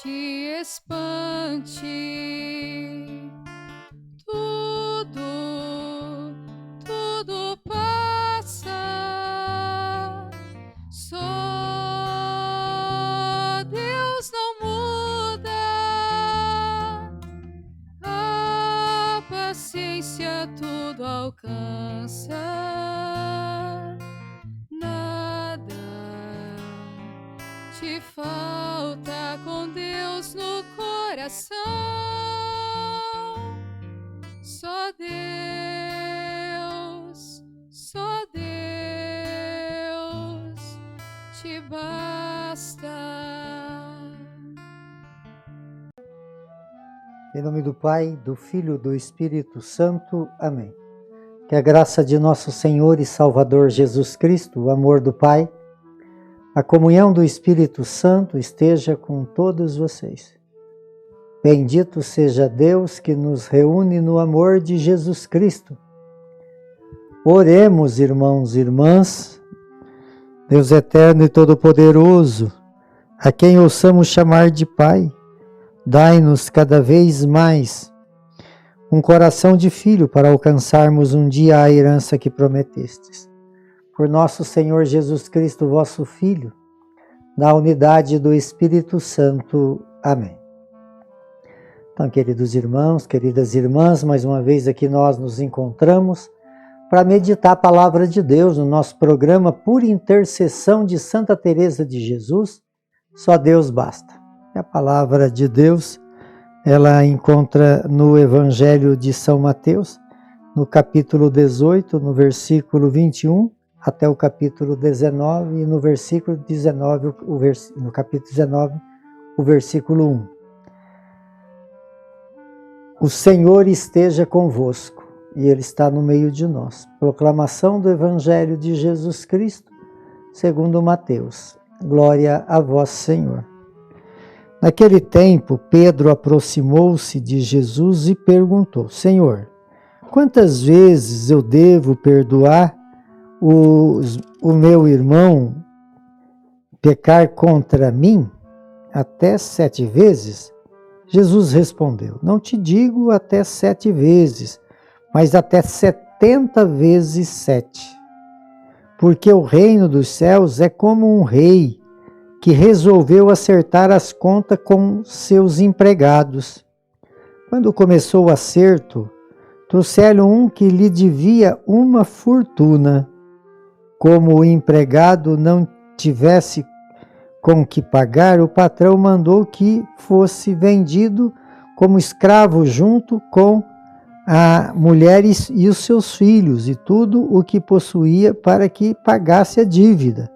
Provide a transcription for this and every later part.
te espante. Tudo passa. Só Deus não muda. A paciência tudo alcança. Nada te falta com Deus no coração. Só Deus te basta. Em nome do Pai, do Filho e do Espírito Santo. Amém. Que a graça de nosso Senhor e Salvador Jesus Cristo, o amor do Pai, a comunhão do Espírito Santo esteja com todos vocês. Bendito seja Deus que nos reúne no amor de Jesus Cristo. Oremos, irmãos e irmãs, Deus eterno e todo-poderoso, a quem ouçamos chamar de Pai, dai-nos cada vez mais um coração de filho para alcançarmos um dia a herança que prometestes. Por nosso Senhor Jesus Cristo, vosso Filho, na unidade do Espírito Santo. Amém. Então, queridos irmãos, queridas irmãs, mais uma vez aqui nós nos encontramos para meditar a palavra de Deus no nosso programa Por Intercessão de Santa Teresa de Jesus, Só Deus Basta. A palavra de Deus, ela encontra no Evangelho de São Mateus, no capítulo 18, no versículo 21, até o capítulo 19, e no versículo 19, no capítulo 19, o versículo 1. O Senhor esteja convosco, e Ele está no meio de nós. Proclamação do Evangelho de Jesus Cristo, segundo Mateus. Glória a vós, Senhor. Naquele tempo, Pedro aproximou-se de Jesus e perguntou: Senhor, quantas vezes eu devo perdoar o meu irmão pecar contra mim? Até 7 vezes? Jesus respondeu: não te digo até 7 vezes, mas até 70 vezes 7. Porque o reino dos céus é como um rei que resolveu acertar as contas com seus empregados. Quando começou o acerto, trouxeram um que lhe devia uma fortuna. Como o empregado não tivesse com que pagar, o patrão mandou que fosse vendido como escravo junto com a mulher e os seus filhos e tudo o que possuía para que pagasse a dívida.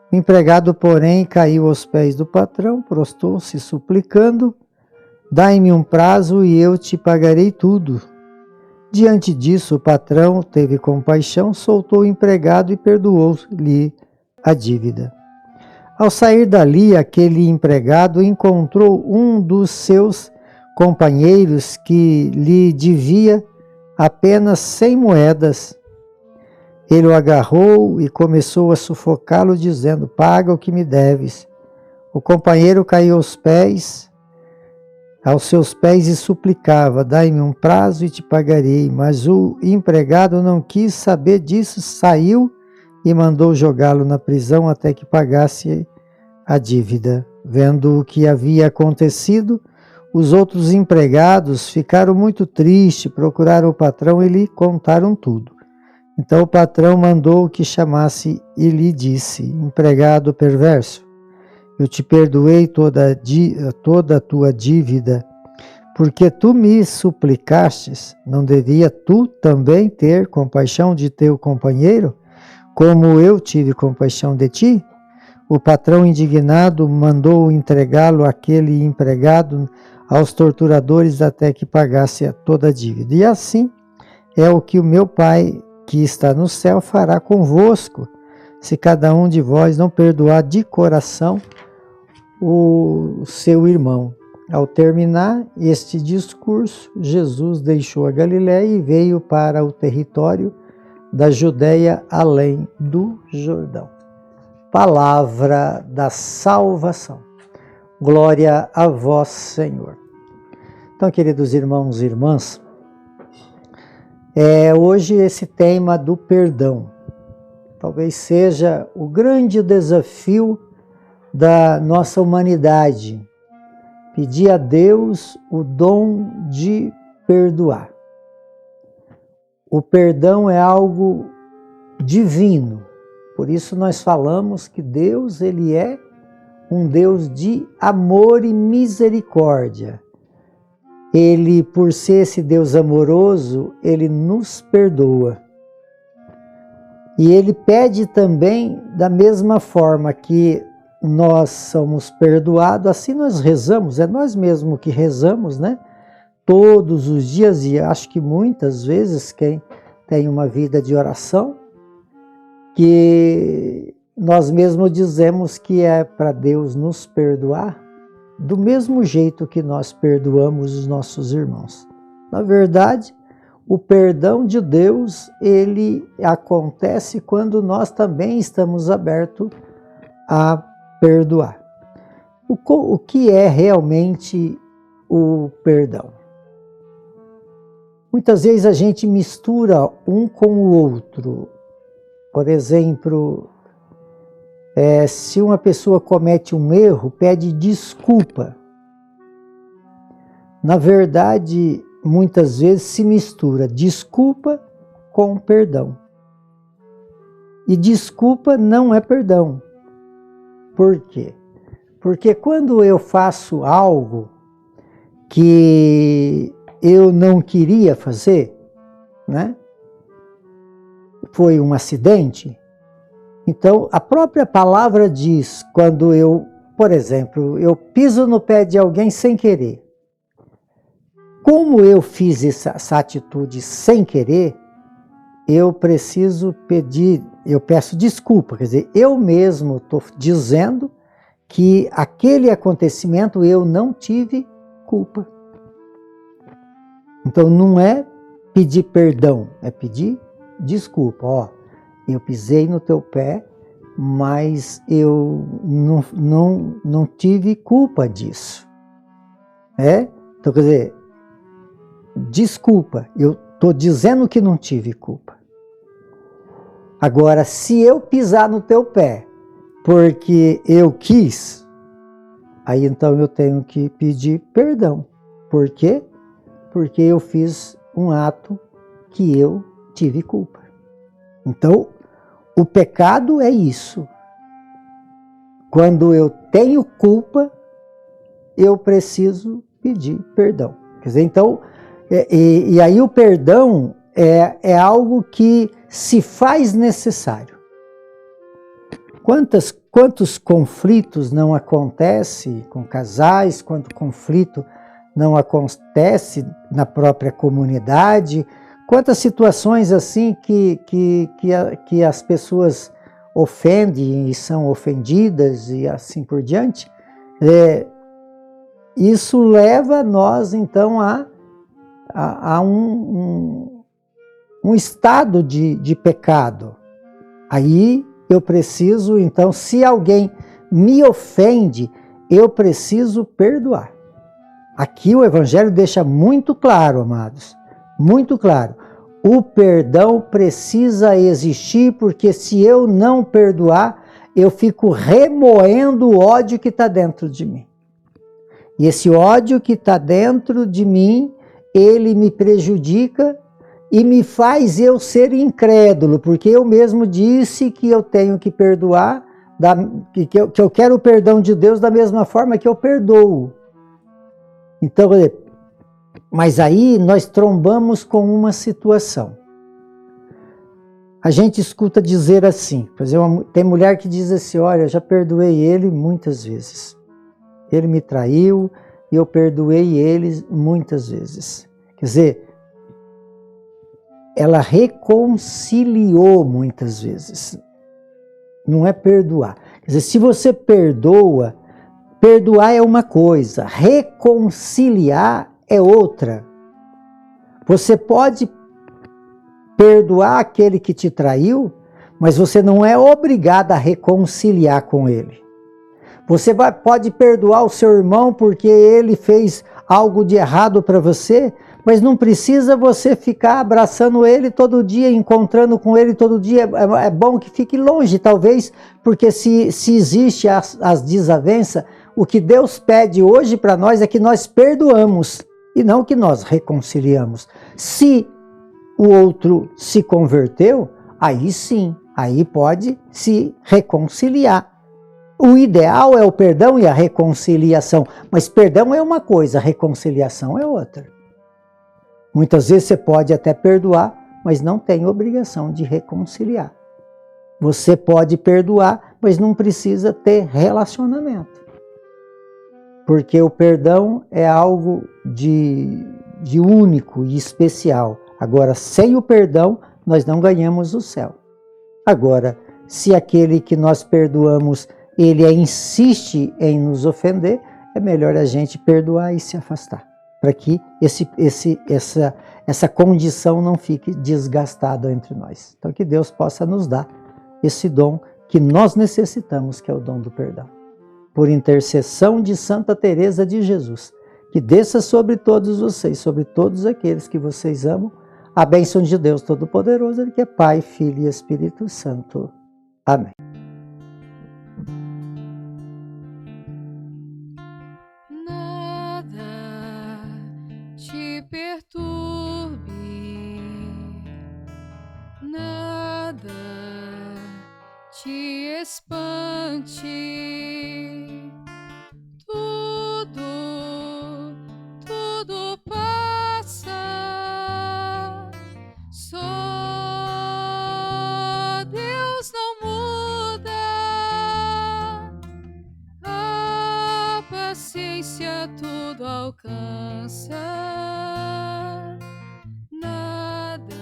O empregado, porém, caiu aos pés do patrão, prostou-se suplicando: dai-me um prazo e eu te pagarei tudo. Diante disso, o patrão teve compaixão, soltou o empregado e perdoou-lhe a dívida. Ao sair dali, aquele empregado encontrou um dos seus companheiros que lhe devia apenas 100 moedas. Ele o agarrou e começou a sufocá-lo, dizendo: paga o que me deves. O companheiro caiu aos seus pés e suplicava: dai-me um prazo e te pagarei. Mas o empregado não quis saber disso, saiu e mandou jogá-lo na prisão até que pagasse a dívida. Vendo o que havia acontecido, os outros empregados ficaram muito tristes, procuraram o patrão e lhe contaram tudo. Então o patrão mandou que chamasse e lhe disse: empregado perverso, eu te perdoei toda a tua dívida, porque tu me suplicastes. Não devia tu também ter compaixão de teu companheiro, como eu tive compaixão de ti? O patrão, indignado, mandou entregá-lo, aquele empregado, aos torturadores até que pagasse toda a dívida. E assim é o que o meu Pai, que está no céu, fará convosco, se cada um de vós não perdoar de coração o seu irmão. Ao terminar este discurso, Jesus deixou a Galiléia e veio para o território da Judéia, além do Jordão. Palavra da salvação. Glória a vós, Senhor. Então, queridos irmãos e irmãs, hoje esse tema do perdão talvez seja o grande desafio da nossa humanidade. Pedir a Deus o dom de perdoar. O perdão é algo divino. Por isso nós falamos que Deus, ele é um Deus de amor e misericórdia. Ele, por ser esse Deus amoroso, ele nos perdoa. E ele pede também, da mesma forma que nós somos perdoados, assim nós rezamos, é nós mesmos que rezamos, né? Todos os dias, e acho que muitas vezes quem tem uma vida de oração, que nós mesmos dizemos que é para Deus nos perdoar, do mesmo jeito que nós perdoamos os nossos irmãos. Na verdade, o perdão de Deus, ele acontece quando nós também estamos abertos a perdoar. O que é realmente o perdão? Muitas vezes a gente mistura um com o outro. Por exemplo, se uma pessoa comete um erro, pede desculpa. Na verdade, muitas vezes se mistura desculpa com perdão. E desculpa não é perdão. Por quê? Porque quando eu faço algo que eu não queria fazer, né? Foi um acidente. Então, a própria palavra diz, quando eu, por exemplo, eu piso no pé de alguém sem querer. Como eu fiz essa atitude sem querer, eu preciso pedir, eu peço desculpa. Quer dizer, eu mesmo estou dizendo que aquele acontecimento eu não tive culpa. Então, não é pedir perdão, é pedir desculpa. Ó, eu pisei no teu pé, mas eu não tive culpa disso. Então, quer dizer, desculpa, eu estou dizendo que não tive culpa. Agora, se eu pisar no teu pé porque eu quis, aí então eu tenho que pedir perdão. Por quê? Porque eu fiz um ato que eu tive culpa. Então, o pecado é isso. Quando eu tenho culpa, eu preciso pedir perdão. Quer dizer, então, e aí o perdão é algo que se faz necessário. Quantos conflitos não acontecem com casais, quanto conflito não acontece na própria comunidade, quantas situações assim que as pessoas ofendem e são ofendidas e assim por diante. Isso leva nós então a um estado de pecado. Aí eu preciso, então, se alguém me ofende, eu preciso perdoar. Aqui o Evangelho deixa muito claro, amados, muito claro. O perdão precisa existir, porque se eu não perdoar, eu fico remoendo o ódio que está dentro de mim. E esse ódio que está dentro de mim, ele me prejudica e me faz eu ser incrédulo, porque eu mesmo disse que eu tenho que perdoar, que eu quero o perdão de Deus da mesma forma que eu perdoo. Então, mas aí nós trombamos com uma situação. A gente escuta dizer assim, por exemplo, tem mulher que diz assim, olha, já perdoei ele muitas vezes. Ele me traiu e eu perdoei ele muitas vezes. Quer dizer, ela reconciliou muitas vezes. Não é perdoar. Quer dizer, se você perdoa, perdoar é uma coisa, reconciliar é outra. Você pode perdoar aquele que te traiu, mas você não é obrigado a reconciliar com ele. Você pode perdoar o seu irmão porque ele fez algo de errado para você, mas não precisa você ficar abraçando ele todo dia, encontrando com ele todo dia. É bom que fique longe, talvez, porque se existe as desavenças, o que Deus pede hoje para nós é que nós perdoamos e não que nós reconciliamos. Se o outro se converteu, aí sim, aí pode se reconciliar. O ideal é o perdão e a reconciliação, mas perdão é uma coisa, reconciliação é outra. Muitas vezes você pode até perdoar, mas não tem obrigação de reconciliar. Você pode perdoar, mas não precisa ter relacionamento. Porque o perdão é algo de único e especial. Agora, sem o perdão, nós não ganhamos o céu. Agora, se aquele que nós perdoamos, ele insiste em nos ofender, é melhor a gente perdoar e se afastar, para que essa condição não fique desgastada entre nós. Então, que Deus possa nos dar esse dom que nós necessitamos, que é o dom do perdão. Por intercessão de Santa Teresa de Jesus, que desça sobre todos vocês, sobre todos aqueles que vocês amam, a bênção de Deus Todo-Poderoso, Ele que é Pai, Filho e Espírito Santo. Amém. Nada te perturbe, nada te espante. Tudo passa. Só Deus não muda. A paciência tudo alcança. Nada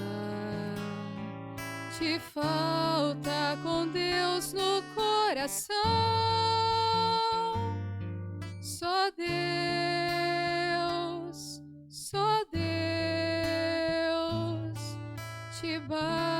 te falta com Deus no coração. Só Deus te basta.